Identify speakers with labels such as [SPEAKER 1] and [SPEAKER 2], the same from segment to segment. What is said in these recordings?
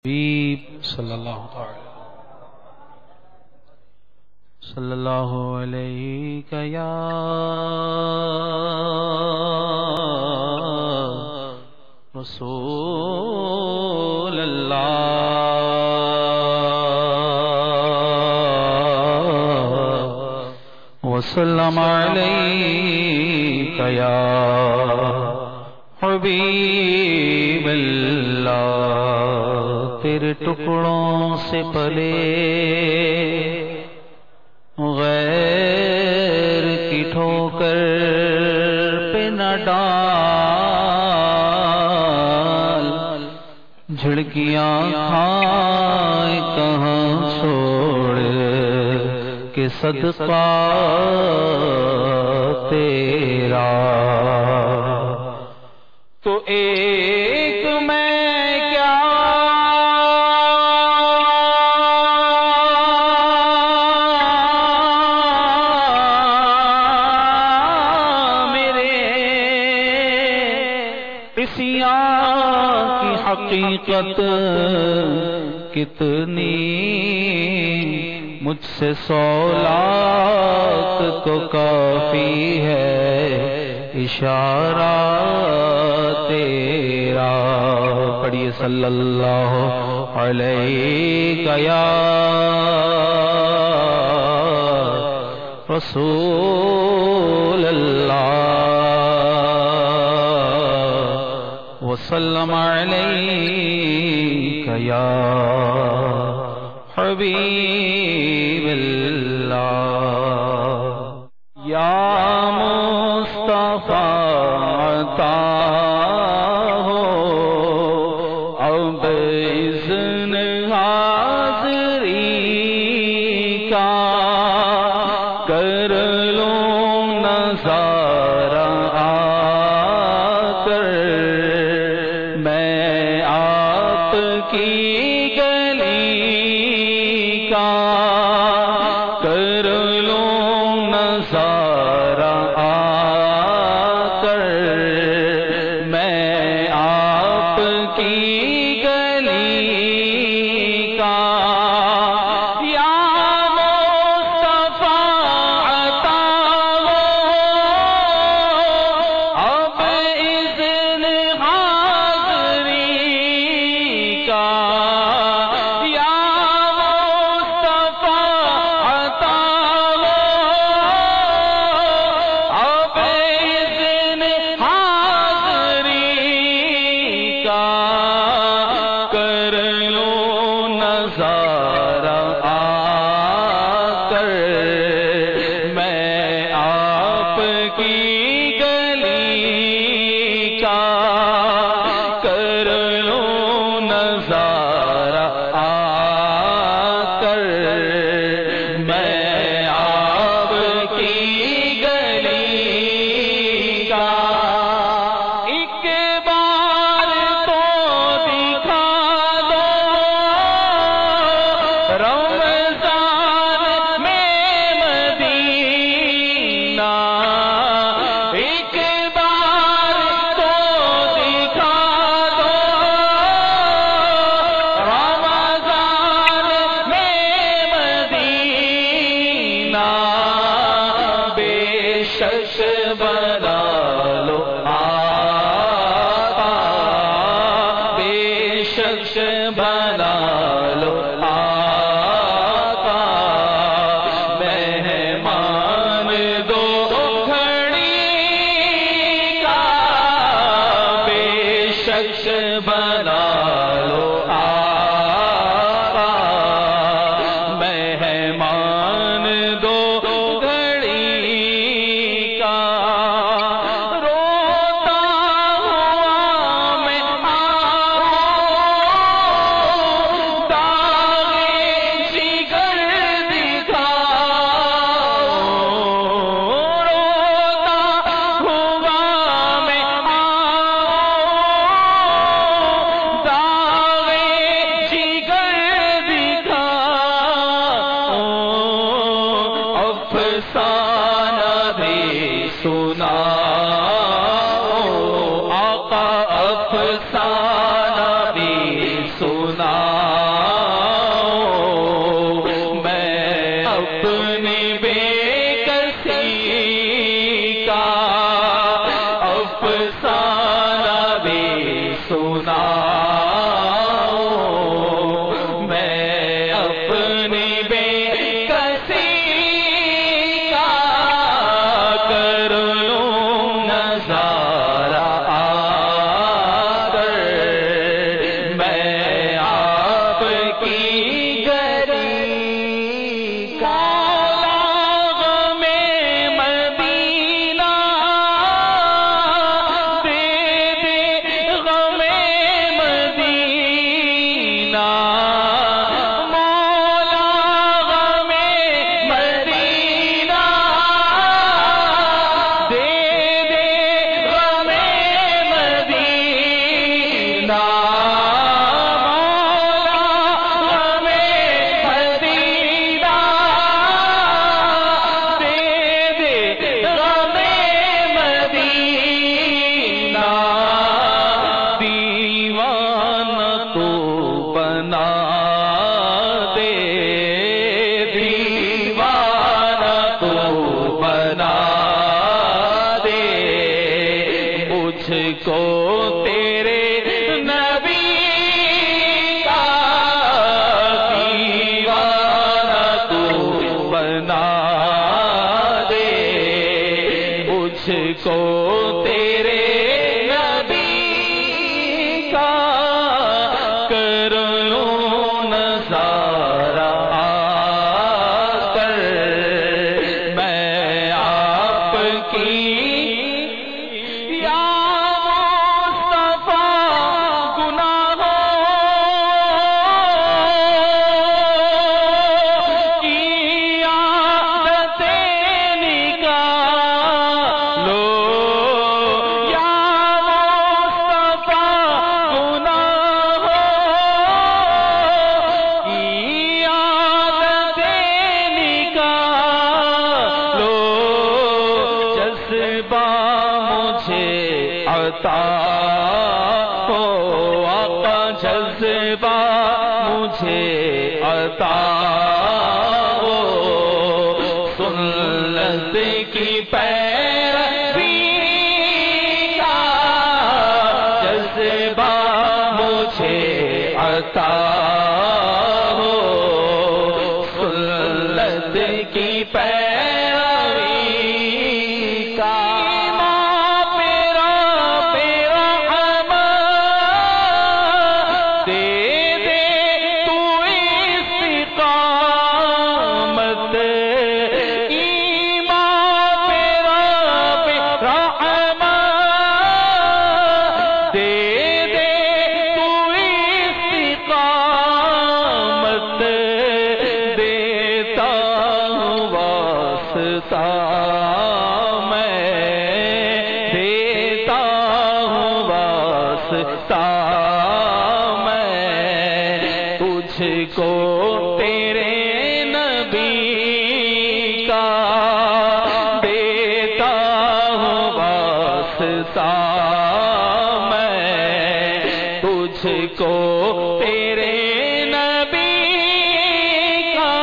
[SPEAKER 1] حبیب صلی اللہ علیہ یا رسول اللہ وسلم علیک یا حبیب اللہ تیرے ٹکڑوں سے پلے غیر کی ٹھوکر پہ نہ ڈال جھڑکیاں کھائے کہاں چھوڑ کہ صدقہ تیرا تو ایک میں کیا میرے عصیاں کی حقیقت کتنی مجھ سے 100 لاکھ تو کافی ہے اشارہ تیرا پڑھیے صلی اللہ علیہ یا رسول اللہ وسلم علیک یا حبیب اللہ یا مصطفیٰ عطا ہو اب اذن حاضری کا کر لوں نظارہ آ کر میں آپ کی گلی کا کر لوں نظارہ افسانہ بھی سنا کو تیرے نبی کا دیوانہ تو بنا دے، مجھ کو تیرے نبی کا کر لوں نظارہ آ کر، میں آپ کی عطا ہو، آقا جذبہ مجھے عطا ہو، سنت کی پیروی کا جذبہ مجھے عطا ہو، سنت کی پیروی کا میں دیتا ہوں واسطہ، میں تجھ کو تیرے نبی کا دیتا ہوں واسطہ، میں تجھ کو تیرے نبی کا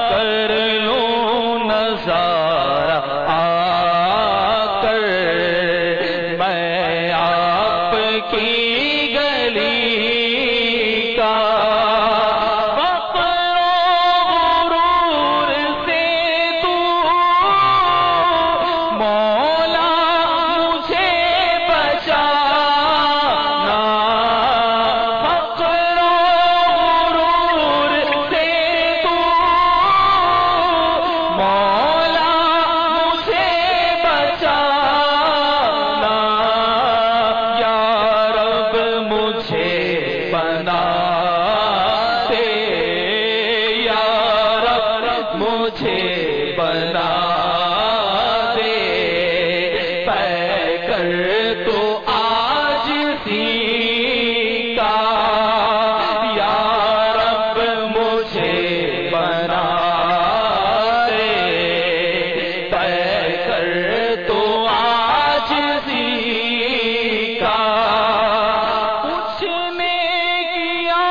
[SPEAKER 1] کر لوں نظارہ آ کر، میں آپ کی گلی کا فخر و غرور سے تو مولا مجھے بچانا، فخر و غرور سے تو مولا مجھے بچانا، یا رب مجھے بنا دے، یا رب مجھے بنا دے، پے کر تو عاجزی کا، یا رب مجھے بنا دے، پے کر تو عاجزی کا، کچھ نے کیا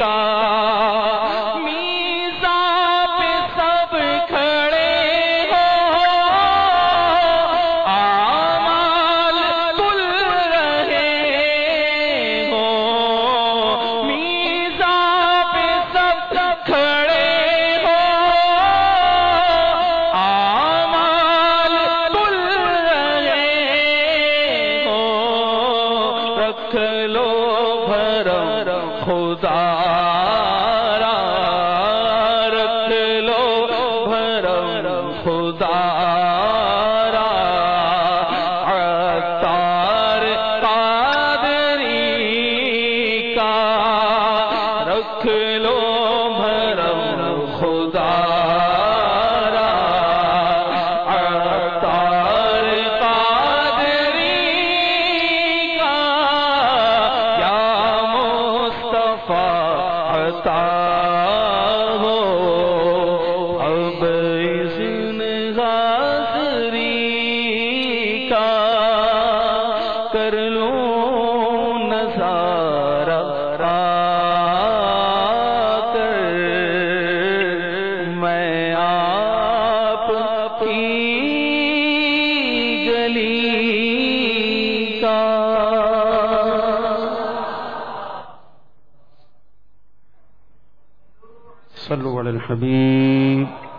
[SPEAKER 1] کا میزان پہ سب کھڑے ہو اعمال تل رہے ہو میزان پہ سب کھڑے ہو اعمال تل رہے ہو رکھ لو بھرم خدا را رکھ لو بھرم خدا را عطار قادری کا رکھ لو بھرم خدا را عطار قادری کا یا مصطفیٰ عطا ہو اب اذن حاضری کا کر لوں نظارہ آ کر میں آپ کی گلی کا
[SPEAKER 2] صلوا علی الحبیب